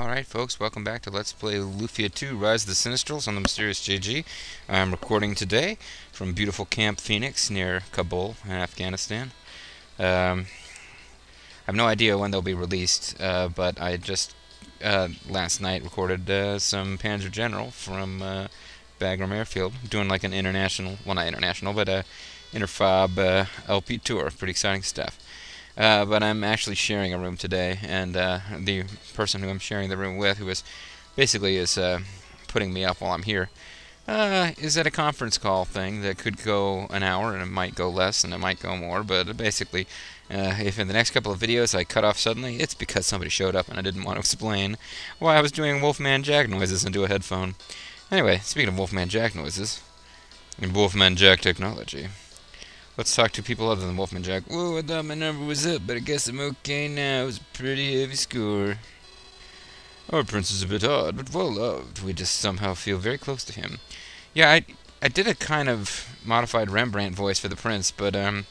Alright folks, welcome back to Let's Play Lufia 2 Rise of the Sinistrals on the Mysterious JG. I'm recording today from beautiful Camp Phoenix near Kabul in Afghanistan. I have no idea when they'll be released, but I just last night recorded some Panzer General from Bagram Airfield, doing like an international, well not international, but interfob LP tour. Pretty exciting stuff. But I'm actually sharing a room today, and the person who I'm sharing the room with, who is basically putting me up while I'm here, is at a conference call thing that could go an hour, and it might go less, and it might go more, but basically, if in the next couple of videos I cut off suddenly, it's because somebody showed up and I didn't want to explain why I was doing Wolfman Jack noises into a headphone. Anyway, speaking of Wolfman Jack noises, and Wolfman Jack technology, let's talk to people other than Wolfman Jack. Whoa, I thought my number was up, but I guess I'm okay now. It was a pretty heavy score. Our prince is a bit odd, but well loved. We just somehow feel very close to him. Yeah, I did a kind of modified Rembrandt voice for the prince, but I'm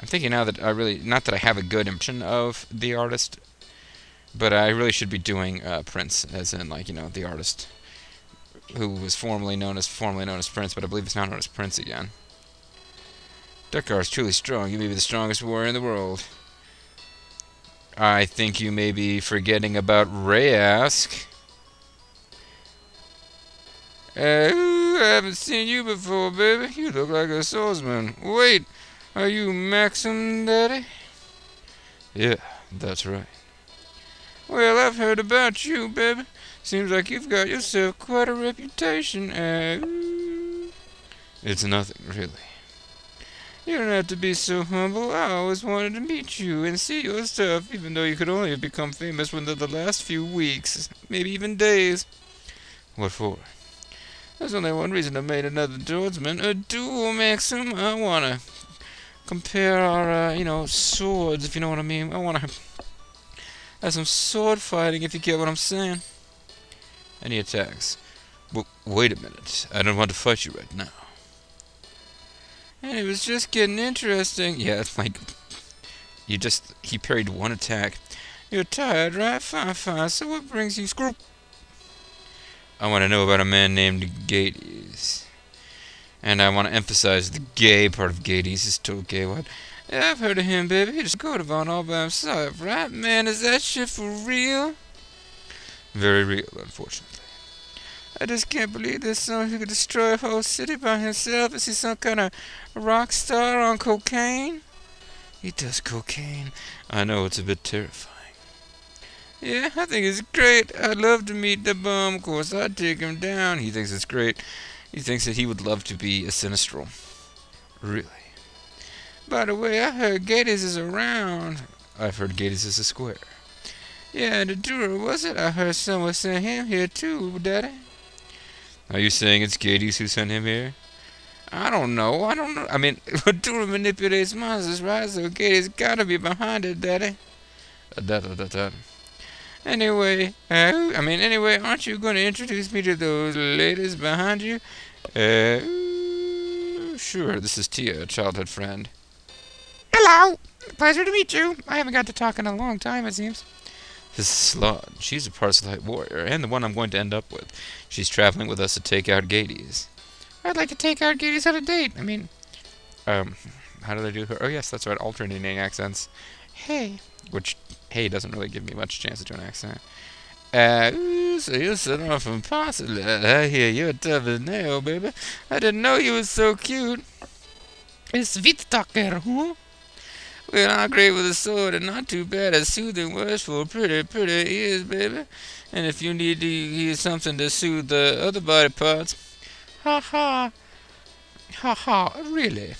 thinking now that not that I have a good impression of the artist, but I really should be doing Prince, as in, like, you know, the artist who was formerly known as Prince, but I believe it's now known as Prince again. Dekar is truly strong. You may be the strongest warrior in the world. I think you may be forgetting about Rayask. I haven't seen you before, baby. You look like a swordsman. Wait, are you Maxim, Daddy? Yeah, that's right. Well, I've heard about you, baby. Seems like you've got yourself quite a reputation. It's nothing, really. You don't have to be so humble. I always wanted to meet you and see your stuff, even though you could only have become famous within the last few weeks, maybe even days. What for? There's only one reason I made another swordsman, a duel, Maxim. I want to compare our, swords, if you know what I mean. I want to have some sword fighting, if you get what I'm saying. Any attacks? Well, wait a minute. I don't want to fight you right now. And it was just getting interesting. Yeah, it's like, he parried one attack. You're tired, right? Fine. So what brings you screw? I want to know about a man named Gades. And I want to emphasize the gay part of Gades. Is total gay what? Yeah, I've heard of him, baby. He just go on all by himself, right? Man, is that shit for real? Very real, unfortunately. I just can't believe there's someone who could destroy a whole city by himself. Is he some kind of rock star on cocaine? He does cocaine. I know, it's a bit terrifying. Yeah, I think it's great. I'd love to meet the bum. Of course, I'd take him down. He thinks it's great. He thinks that he would love to be a Sinistral. Really? By the way, I heard Gades is around. I've heard Gades is a square. Yeah, the Dura, was it? I heard someone sent him here too, Daddy. Are you saying it's Gades who sent him here? I don't know. I mean, Dura manipulates monsters, right? So Gades gotta be behind it, Daddy. Anyway, aren't you going to introduce me to those ladies behind you? Sure, this is Tia, a childhood friend. Hello! Pleasure to meet you. I haven't got to talk in a long time, it seems. This is Slod. She's a Parselite warrior, and the one I'm going to end up with. She's traveling with us to take out Gades. I'd like to take out Gades on a date. How did I do her? Oh, yes, that's right, alternating accents. Hey. Which, hey, doesn't really give me much chance to do an accent. So you're sitting off from Parselite. I hear you're tough as nail, baby. I didn't know you was so cute. It's Vittaker, huh? Well, I'm great with a sword, and not too bad at soothing words for pretty ears, baby. And if you need to hear something to soothe the other body parts, ha, really.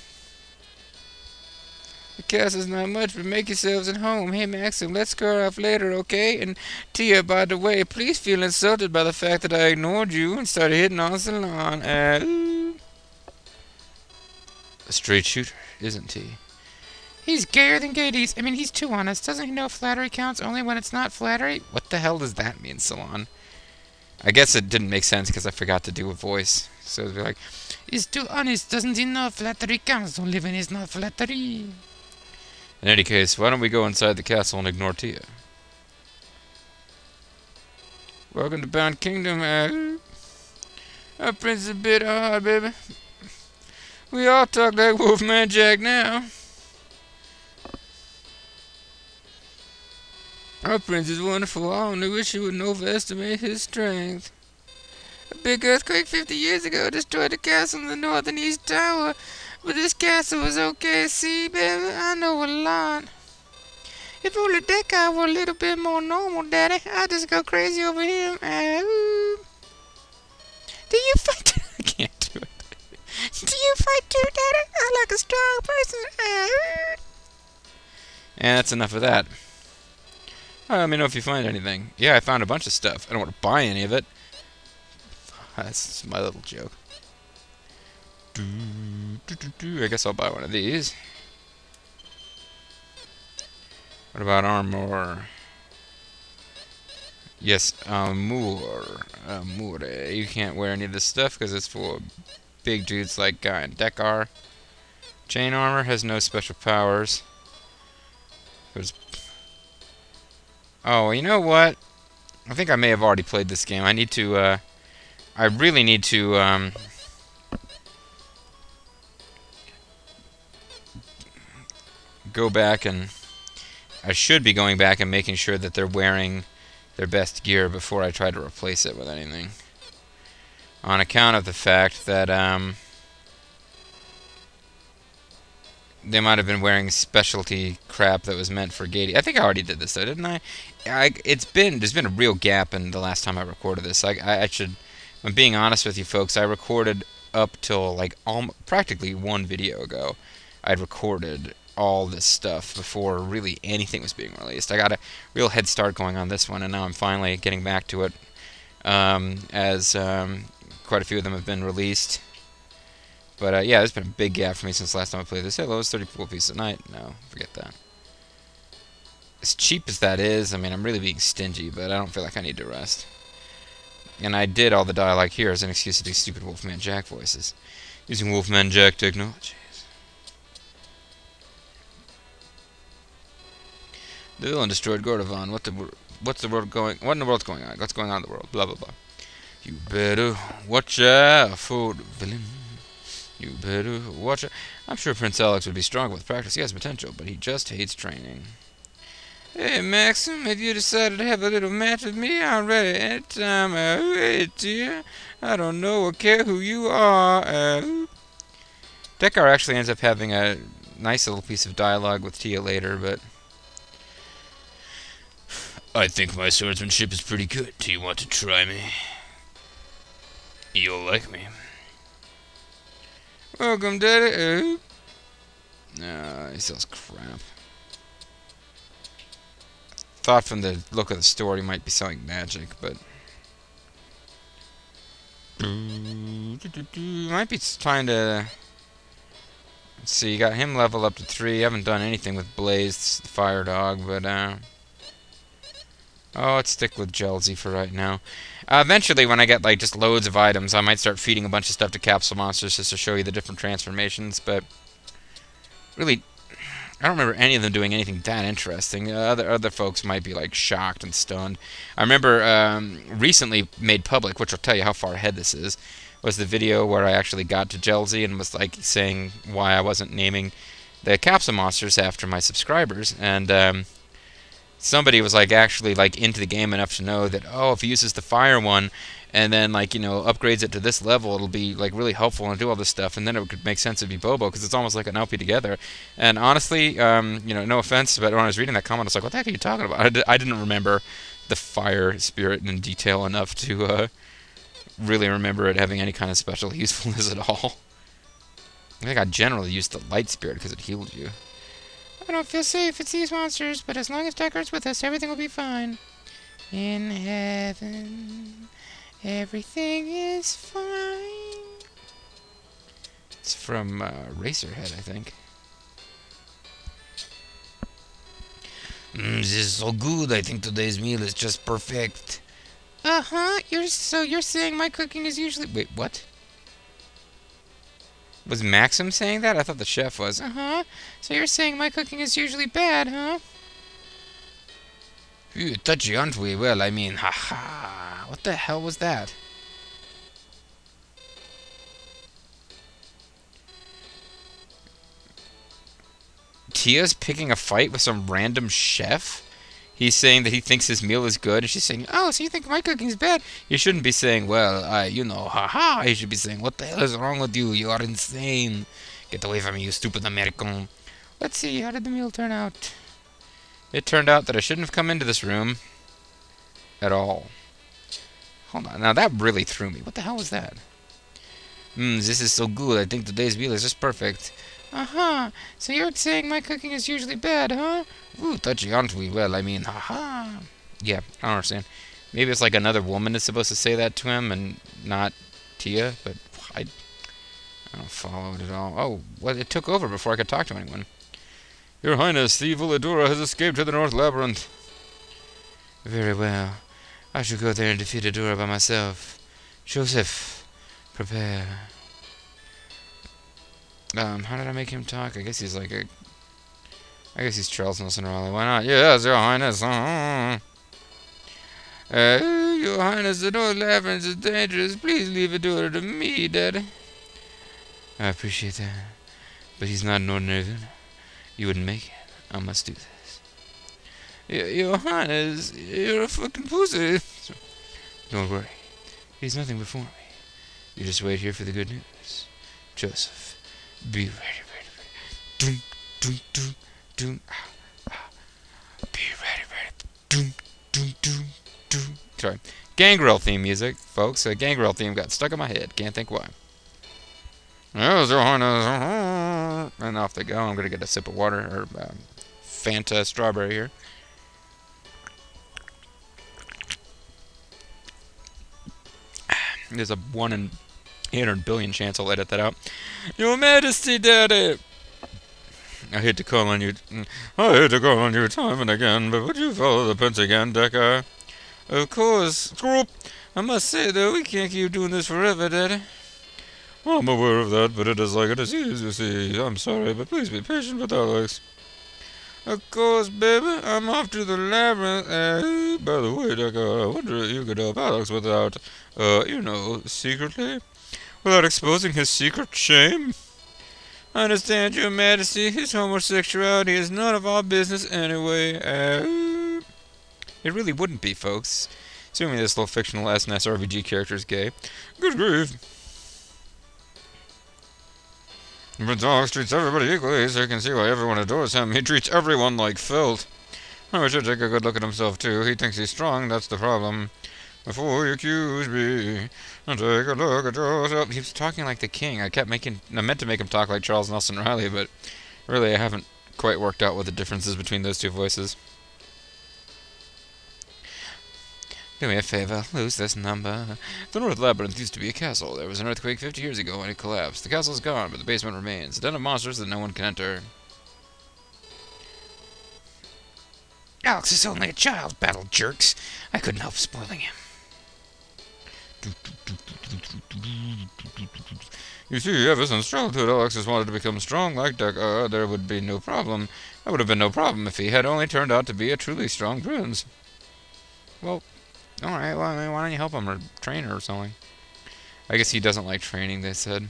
The castle's not much, but make yourselves at home. Hey, Maxim, let's square off later, okay? And Tia, by the way, please feel insulted by the fact that I ignored you and started hitting on Salon. A straight shooter, isn't he? He's gayer than Gades. He's too honest. Doesn't he know flattery counts only when it's not flattery? What the hell does that mean, Salon? I guess it didn't make sense because I forgot to do a voice. So it'd be like, he's too honest. Doesn't he know flattery counts only when it's not flattery? In any case, why don't we go inside the castle and ignore Tia? Welcome to Bound Kingdom. Our prince is a bit hard, baby. We all talk like Wolfman Jack now. Our prince is wonderful. I only wish you wouldn't overestimate his strength. A big earthquake 50 years ago destroyed the castle in the north and east tower. But this castle was okay. See, baby, I know a lot. If only that guy were a little bit more normal, Daddy, I'd just go crazy over him. Do you fight? I can't do it. Do you fight too, Daddy? I like a strong person. And that's enough of that. Let me know if you find anything. Yeah, I found a bunch of stuff. I don't want to buy any of it. That's my little joke. I guess I'll buy one of these. What about armor? Yes, Amur. You can't wear any of this stuff because it's for big dudes like Guy and Dekar. Chain armor has no special powers. Oh, you know what? I think I may have already played this game. I need to, I really need to, go back and... I should be going back and making sure that they're wearing their best gear before I try to replace it with anything. On account of the fact that, they might have been wearing specialty crap that was meant for Gady. I think I already did this though, didn't I? There's been a real gap in the last time I recorded this. I should, I'm being honest with you folks, I recorded up till like practically one video ago. I'd recorded all this stuff before really anything was being released. I got a real head start going on this one, and now I'm finally getting back to it, as quite a few of them have been released. But yeah, there's been a big gap for me since last time I played this. Hello, it's 34 pieces a night. No, forget that. As cheap as that is, I mean, I'm really being stingy, but I don't feel like I need to rest. And I did all the dialogue here as an excuse to do stupid Wolfman Jack voices, using Wolfman Jack technology. The villain destroyed Gordovan. What in the world's going on? What's going on in the world? Blah blah blah. You better watch out for the villain. You better watch out. I'm sure Prince Alex would be strong with practice. He has potential, but he just hates training. Hey Maxim, have you decided to have a little match with me? I'm ready anytime. Hey dear, I don't know or care who you are. Dekar actually ends up having a nice little piece of dialogue with Tia later, but I think my swordsmanship is pretty good. Do you want to try me? You'll like me. Welcome, Daddy. No, he sells crap. Thought from the look of the store he might be selling magic, but... Might be time to... Let's see, you got him level up to 3. I haven't done anything with Blaze, the fire dog, but oh, let's stick with Jelzy for right now. Eventually, when I get like just loads of items, I might start feeding a bunch of stuff to capsule monsters just to show you the different transformations, but really, I don't remember any of them doing anything that interesting. Other folks might be like shocked and stunned. I remember recently made public, which will tell you how far ahead this is, was the video where I actually got to Jelzy and was like saying why I wasn't naming the capsule monsters after my subscribers, and somebody was like actually like into the game enough to know that, oh, if he uses the fire one and then like, you know, upgrades it to this level, it'll be like really helpful and do all this stuff, and then it could make sense to be Bobo because it's almost like an LP together. And honestly, you know, no offense, but when I was reading that comment, I was like, what the heck are you talking about? I didn't remember the fire spirit in detail enough to really remember it having any kind of special usefulness at all. I think I generally used the light spirit because it healed you. I don't feel safe, it's these monsters, but as long as Deckard's with us, everything will be fine. In heaven, everything is fine. It's from Racerhead, I think. This is so good, I think today's meal is just perfect. Uh-huh, you're saying my cooking is usually... Wait, what? Was Maxim saying that? I thought the chef was. Uh-huh. So you're saying my cooking is usually bad, huh? Phew, touchy, aren't we? Well, I mean, ha-ha. What the hell was that? Tia's picking a fight with some random chef? He's saying that he thinks his meal is good, and she's saying, oh, so you think my cooking's bad? You shouldn't be saying, well, haha. You should be saying, what the hell is wrong with you? You are insane. Get away from me, you stupid American. Let's see, how did the meal turn out? It turned out that I shouldn't have come into this room at all. Hold on, now that really threw me. What the hell was that? This is so good. I think today's meal is just perfect. Uh-huh. So you're saying my cooking is usually bad, huh? Ooh, touchy, aren't we? Well, I mean, haha. Yeah, I don't understand. Maybe it's like another woman is supposed to say that to him and not Tia, but I don't follow it at all. Oh, well, it took over before I could talk to anyone. Your Highness, the evil Adora has escaped to the North Labyrinth. Very well. I shall go there and defeat Adora by myself. Joseph, prepare. How did I make him talk? I guess he's like a... I guess he's Charles Nelson Riley. Why not? Yes, Your Highness. Your Highness, the North Labyrinth is dangerous. Please leave Adora to me, Daddy. I appreciate that. But he's not an ordinary villain. You wouldn't make it. I must do this. Your Highness, you're a fucking pussy. Don't worry. He's nothing before me. You just wait here for the good news. Joseph, be ready. Doom, doom, doom, doom. Be ready. Doom, doom, doom, doom. Sorry. Gangrel theme music, folks. Gangrel theme got stuck in my head. Can't think why. There's Your Highness. And off they go. I'm going to get a sip of water, or Fanta strawberry here. There's a 1 in 800 billion chance I'll edit that out. Your Majesty, Daddy! I hate to call on you time and again, but would you follow the prince again, Decker? Of course. I must say, though, we can't keep doing this forever, Daddy. Well, I'm aware of that, but it is like a disease, you see. I'm sorry, but please be patient with Alex. Of course, baby. I'm off to the labyrinth. By the way, Decker, I wonder if you could help Alex without, secretly? Without exposing his secret shame? I understand, Your Majesty. His homosexuality is none of our business anyway. It really wouldn't be, folks. Assuming this little fictional SNS RPG character is gay. Good grief. Prince Alex treats everybody equally, so you can see why everyone adores him. He treats everyone like filth. I wish I'd take a good look at himself, too. He thinks he's strong, that's the problem. Before you accuse me, and take a look at yourself. He was talking like the king. I meant to make him talk like Charles Nelson Riley, but really I haven't quite worked out what the difference is between those two voices. Do me a favor, lose this number. The North Labyrinth used to be a castle. There was an earthquake 50 years ago and it collapsed. The castle's gone, but the basement remains. A den of monsters that no one can enter. Alex is only a child, battle jerks. I couldn't help spoiling him. You see, ever since childhood, Alex has wanted to become strong like Decker. There would be no problem. That would have been no problem if he had only turned out to be a truly strong prince. Well, alright, well, I mean, why don't you help him or train her or something? I guess he doesn't like training, they said.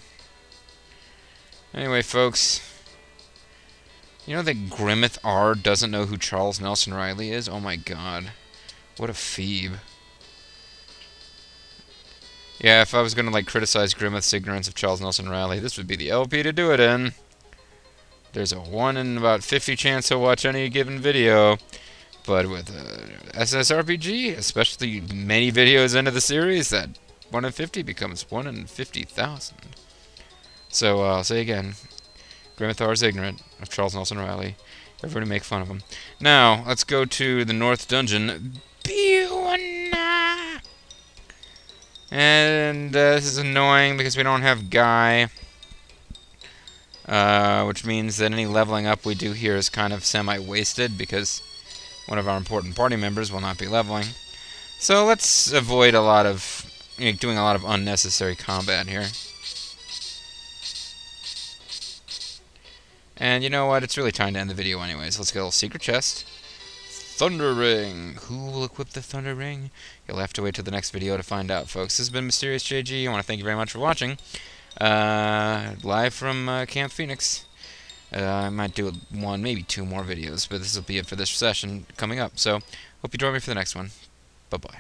Anyway, folks. You know that Grimmeth R doesn't know who Charles Nelson Riley is? Oh my god. What a phoebe. Yeah, if I was gonna, like, criticize Grimmeth's ignorance of Charles Nelson Riley, this would be the LP to do it in. There's a 1 in about 50 chance he'll watch any given video. But with SSRPG, especially many videos into the series, that 1 in 50 becomes 1 in 50,000. So, I'll say again, Grimmeth R is ignorant of Charles Nelson Riley. Everybody make fun of him. Now, let's go to the North Dungeon. And this is annoying because we don't have Guy. Which means that any leveling up we do here is kind of semi-wasted because one of our important party members will not be leveling. So let's avoid a lot of doing a lot of unnecessary combat here. And you know what? It's really time to end the video anyways. Let's get a little secret chest. Thunder Ring. Who will equip the Thunder Ring? You'll have to wait till the next video to find out, folks. This has been Mysterious JG. I want to thank you very much for watching. Live from Camp Phoenix. I might do one, maybe two more videos, but this will be it for this session coming up. So, hope you join me for the next one. Bye-bye.